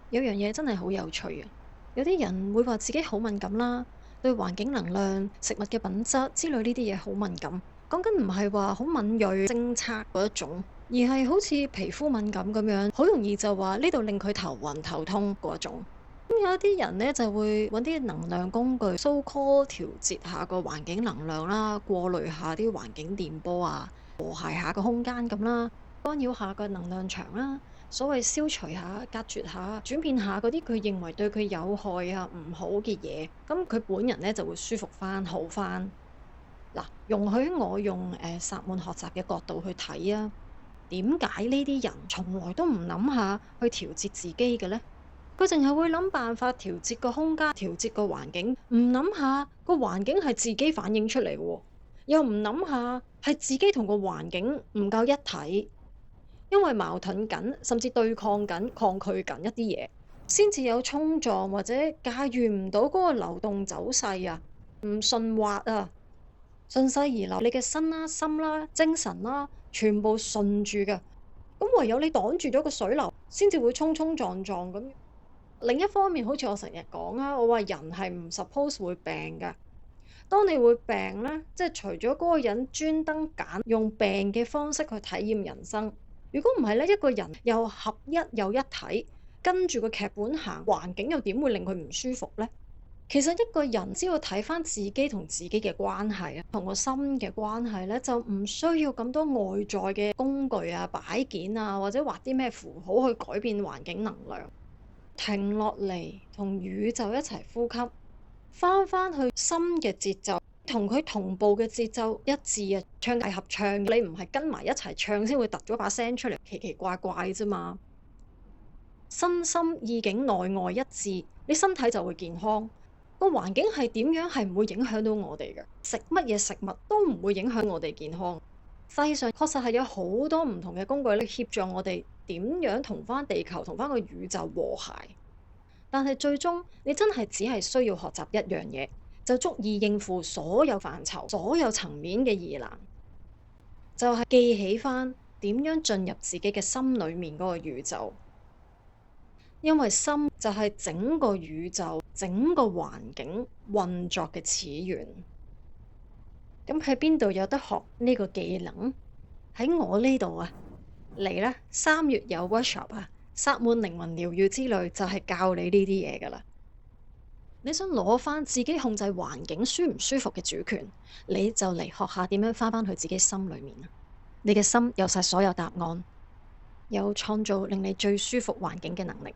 有樣嘢真係好有趣啊！有啲人會話自己好敏感啦，對環境能量、食物嘅品質之類呢啲嘢好敏感。講緊唔係話好敏鋭、偵測嗰一種，而係好似皮膚敏感咁樣，好容易就話呢度令佢頭暈頭痛嗰種。咁有一啲人呢，就會揾啲能量工具，so call 調節下個環境能量啦，過濾下啲環境電波啊，和諧下個空間咁啦，干擾下個能量場啦。所謂消除下、隔絕下、轉變下嗰啲佢認為對佢有害啊、唔好嘅嘢，咁佢本人呢就會舒服翻、好翻。嗱，容許我用薩滿學習嘅角度去睇啊，點解呢啲人從來都唔諗下去調節自己嘅呢？佢淨係會諗辦法調節個空間、調節個環境，唔諗下個環境係自己反映出嚟喎，又唔諗下係自己同個環境唔夠一體。因為矛盾緊，甚至對抗緊、抗拒緊一啲嘢，先至有衝撞或者駕馭唔到嗰個流動走勢啊，唔順滑啊，順勢而流，你嘅身啦、心啦、精神啦，全部順住嘅。咁唯有你擋住咗個水流，先至會衝衝撞撞咁。另一方面，好似我成日講啊，我話人係唔 suppose 會病㗎。當你會病咧，即係除咗嗰個人專登揀用病嘅方式去體驗人生。如果唔係咧，一個人又合一又一體，跟住個劇本行，環境又點會令佢唔舒服呢？其實一個人只要睇翻自己同自己嘅關係啊，同個心嘅關係咧，就唔需要咁多外在嘅工具啊、擺件啊，或者畫啲咩符號去改變環境能量。停落嚟，同宇宙一齊呼吸，翻去心嘅節奏，同佢同步嘅節奏一致啊！唱大合唱，你唔係跟埋一齊唱先會突咗把聲出嚟，奇奇怪怪啫嘛。身心意境內外一致，你身體就會健康。個環境係點樣係唔會影響到我哋嘅，食乜嘢食物都唔會影響我哋健康。世上確實係有好多唔同嘅工具咧，協助我哋點樣同翻地球、同翻個宇宙和諧。但係最終，你真係只係需要學習一樣嘢，就足以應付所有範疇、所有層面嘅疑難。就係記起翻點樣進入自己嘅心裏面嗰個宇宙，因為心就係整個宇宙、整個環境運作嘅始源。咁喺邊度有得學呢個技能？喺我呢度啊，嚟啦！3月有 workshop 啊，薩滿靈魂療愈之旅就係教你呢啲嘢噶啦。你想攞翻自己控制環境舒唔舒服嘅主權，你就嚟學下點樣翻去自己心裏面啊！你嘅心有晒所有答案，有創造令你最舒服環境嘅能力。